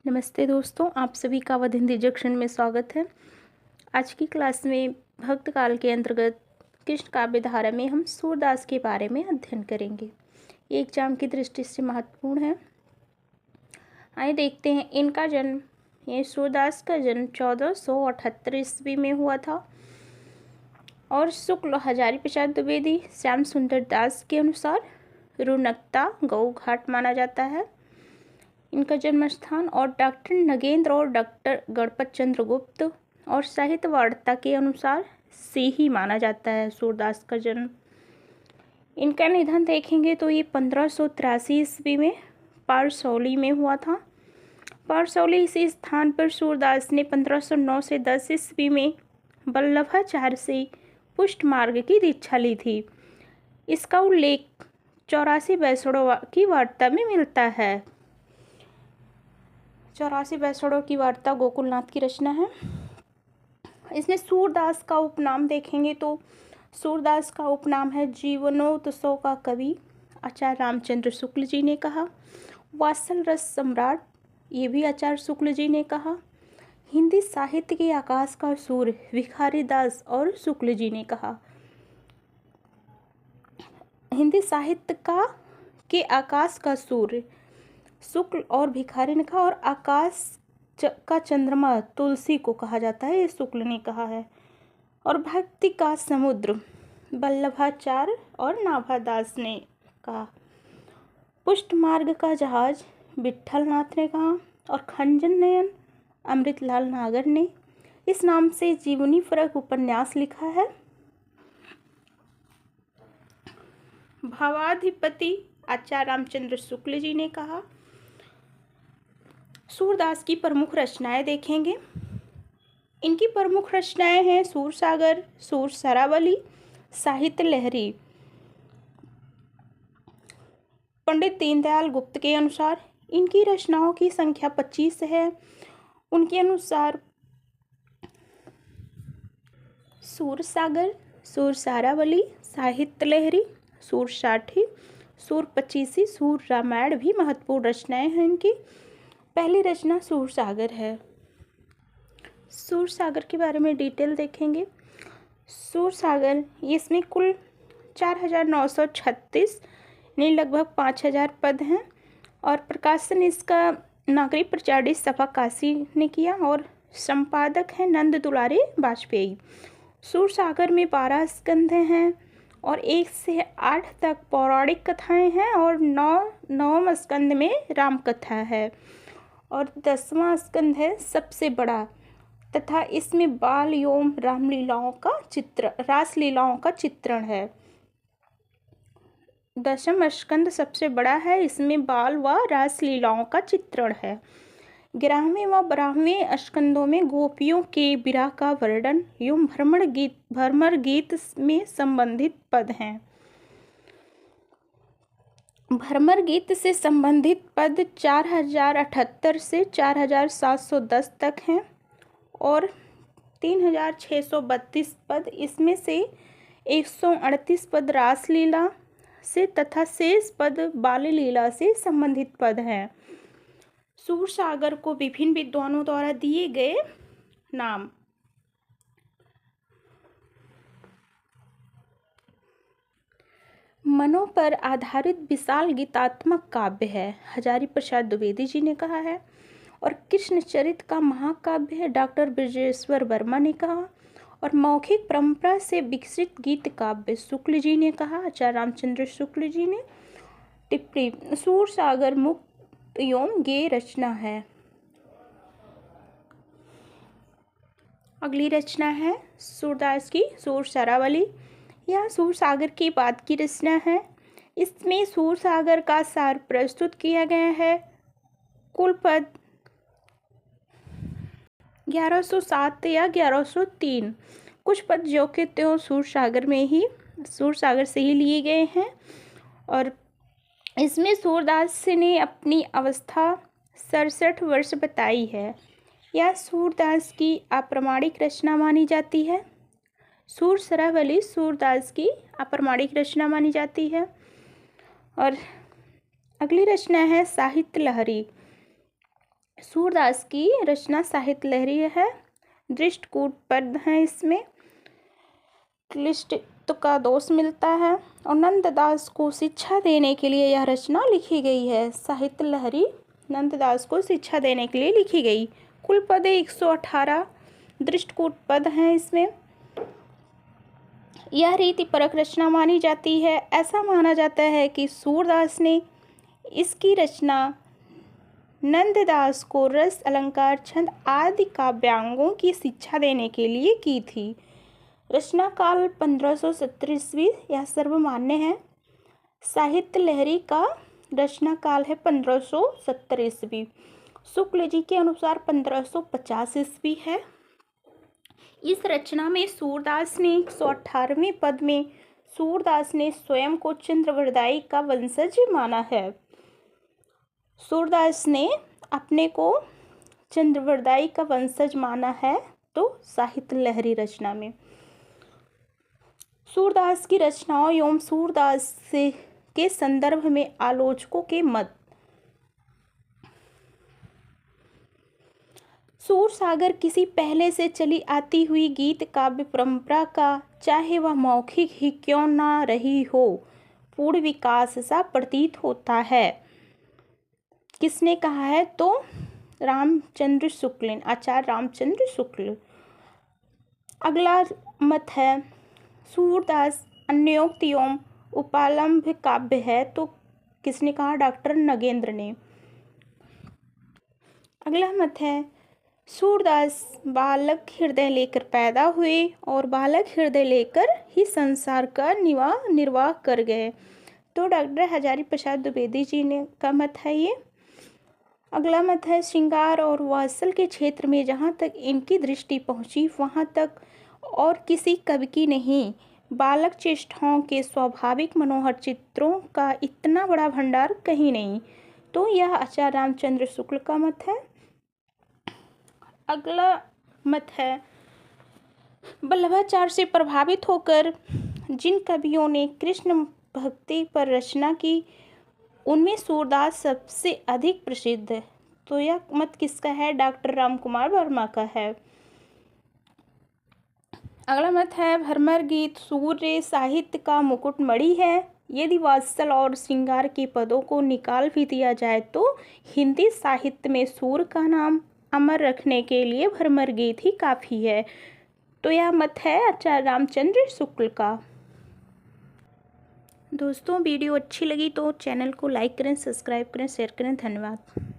नमस्ते दोस्तों, आप सभी का अवध हिंदी जंक्शन में स्वागत है। आज की क्लास में भक्त काल के अंतर्गत कृष्ण काव्य धारा में हम सूरदास के बारे में अध्ययन करेंगे। ये एग्जाम की दृष्टि से महत्वपूर्ण है। आइए देखते हैं इनका जन्म। ये सूरदास का जन्म 1478 ईस्वी में हुआ था और शुक्ल हजारी प्रसाद द्विवेदी श्याम सुंदर दास के अनुसार रुनकता गऊ घाट माना जाता है इनका जन्म स्थान। और डॉक्टर नगेंद्र और डॉक्टर गणपत चंद्र गुप्त और साहित्य वार्ता के अनुसार से ही माना जाता है सूरदास का जन्म। इनका निधन देखेंगे तो ये 1583 ईस्वी में पारसौली में हुआ था। पारसौली इसी स्थान पर सूरदास ने 1509 से 10 ईस्वी में वल्लभाचार्य से पुष्ट मार्ग की दीक्षा ली थी। इसका उल्लेख 84 बैसड़ों की वार्ता में मिलता है। 84 बैसड़ों की वार्ता गोकुलनाथ की रचना है। इसमें सूरदास का उपनाम देखेंगे तो सूरदास का उपनाम है जीवनोत्सव का कवि, आचार्य रामचंद्र शुक्ल जी ने कहा। वात्सल रस सम्राट, ये भी आचार्य शुक्ल जी ने कहा। हिंदी साहित्य के आकाश का सूर्य, भिखारी दास और शुक्ल जी ने कहा। हिंदी साहित्य के आकाश का सूर्य शुक्ल और भिखारी ने कहा। और आकाश का चंद्रमा तुलसी को कहा जाता है, ये शुक्ल ने कहा है। और भक्ति का समुद्र वल्लभाचार्य और नाभादास ने कहा। पुष्ट मार्ग का जहाज विट्ठल नाथ ने कहा। और खंजन नयन अमृतलाल नागर ने इस नाम से जीवनी फरक उपन्यास लिखा है। भावाधिपति आचार्य रामचंद्र शुक्ल जी ने कहा। सूरदास की प्रमुख रचनाएं देखेंगे। इनकी प्रमुख रचनाएं हैं सूरसागर, सूर सरावली, साहित्य लहरी। पंडित दीनदयाल गुप्त के अनुसार इनकी रचनाओं की संख्या 25 है। उनके अनुसार सूरसागर, सूर सारावली, साहित्य लहरी, सूर साठी, सूर पचीसी, सूर रामायण भी महत्वपूर्ण रचनाएं हैं इनकी। पहली रचना सूरसागर है। सूरसागर के बारे में डिटेल देखेंगे। सूरसागर इसमें कुल 4936 यानी लगभग 5000 पद हैं। और प्रकाशन इसका नागरी प्रचार सभा काशी ने किया और संपादक हैं नंद दुलारे वाजपेयी। सूरसागर में 12 स्कंध हैं और 1 से 8 तक पौराणिक कथाएं हैं और 9वें स्कंद में राम कथा है और 10वां स्कंद है सबसे बड़ा तथा इसमें बाल एवं रासलीलाओं का चित्रण है। 10वां स्कंद सबसे बड़ा है, इसमें बाल व रासलीलाओं का चित्रण है। 11वें व 12वें स्कंदों में गोपियों के विरह का वर्णन एवं भ्रमर गीत में संबंधित पद हैं। भ्रमर गीत से संबंधित पद 4078 से 4710 तक हैं और 3632 पद, इसमें से 138 पद रासलीला से तथा शेष पद बाल लीला से संबंधित पद हैं। सूरसागर को विभिन्न विद्वानों द्वारा दिए गए नाम। मनों पर आधारित विशाल गीतात्मक काव्य है, हजारी प्रसाद द्विवेदी जी ने कहा है। और कृष्णचरित का महाकाव्य है, डॉक्टर ब्रजेश्वर वर्मा ने कहा। और मौखिक परंपरा से विकसित गीत काव्य शुक्ल जी ने कहा, आचार्य रामचंद्र शुक्ल जी ने। टिप्पणी, सूरसागर मुक्त एवं गेय रचना है। अगली रचना है सूरदास की सूर सरावली। यह सूरसागर के बाद की रचना है। इसमें सूरसागर का सार प्रस्तुत किया गया है। कुल पद 1107 या 1103। कुछ पद जो के त्यों सूरसागर से ही लिए गए हैं। और इसमें सूरदास ने अपनी अवस्था 67 वर्ष बताई है। यह सूरदास की अप्रामाणिक रचना मानी जाती है। सूर सरावली सूरदास की अप्रामाणिक रचना मानी जाती है। और अगली रचना है साहित्य लहरी। सूरदास की रचना साहित्य लहरी है। दृष्टकूट पद हैं इसमें, क्लिष्ट का दोष मिलता है और नंददास को शिक्षा देने के लिए यह रचना लिखी गई है। साहित्य लहरी नंददास को शिक्षा देने के लिए लिखी गई। कुल पद 118 दृष्टकूट पद हैं इसमें। यह रीति परक रचना मानी जाती है। ऐसा माना जाता है कि सूरदास ने इसकी रचना नंददास को रस, अलंकार, छंद आदि काव्यांगों की शिक्षा देने के लिए की थी। रचना काल 1570 ईस्वी, यह सर्वमान्य है। साहित्य लहरी का रचना काल है 1570 ईस्वी। शुक्ल जी के अनुसार 1550 ईस्वी है। इस रचना में सूरदास ने 118वें पद में सूरदास ने स्वयं को चंद्रवरदाई का वंशज माना है। सूरदास ने अपने को चंद्रवरदाई का वंशज माना है। तो साहित्य लहरी रचना में सूरदास की रचनाओं एवं सूरदास के संदर्भ में आलोचकों के मत। सूरसागर किसी पहले से चली आती हुई गीत काव्य परंपरा का, चाहे वह मौखिक ही क्यों ना रही हो, पूर्ण विकास सा प्रतीत होता है। किसने कहा है? तो रामचंद्र शुक्ल, आचार्य रामचंद्र शुक्ल। अगला मत है सूरदास अन्योक्त एवं उपालंभ काव्य है। तो किसने कहा? डॉक्टर नगेंद्र ने। अगला मत है सूरदास बालक हृदय लेकर पैदा हुए और बालक हृदय लेकर ही संसार का निर्वाह कर गए। तो डॉक्टर हजारी प्रसाद द्विवेदी जी ने का मत है ये। अगला मत है श्रृंगार और वात्सल के क्षेत्र में जहाँ तक इनकी दृष्टि पहुँची वहाँ तक और किसी कवि की नहीं। बालक चेष्टाओं के स्वाभाविक मनोहर चित्रों का इतना बड़ा भंडार कहीं नहीं। तो यह आचार्य रामचंद्र शुक्ल का मत है। अगला मत है वल्लभाचार्य से प्रभावित होकर जिन कवियों ने कृष्ण भक्ति पर रचना की उनमें सूरदास सबसे अधिक प्रसिद्ध है। तो यह मत किसका है? डॉक्टर रामकुमार वर्मा का है। अगला मत है भ्रमर गीत सूर्य साहित्य का मुकुटमणि है। यदि वात्सल और श्रृंगार के पदों को निकाल भी दिया जाए तो हिंदी साहित्य में सूर का नाम अमर रखने के लिए भ्रमर गीत ही काफ़ी है। तो यह मत है आचार्य रामचंद्र शुक्ल का। दोस्तों वीडियो अच्छी लगी तो चैनल को लाइक करें, सब्सक्राइब करें, शेयर करें। धन्यवाद।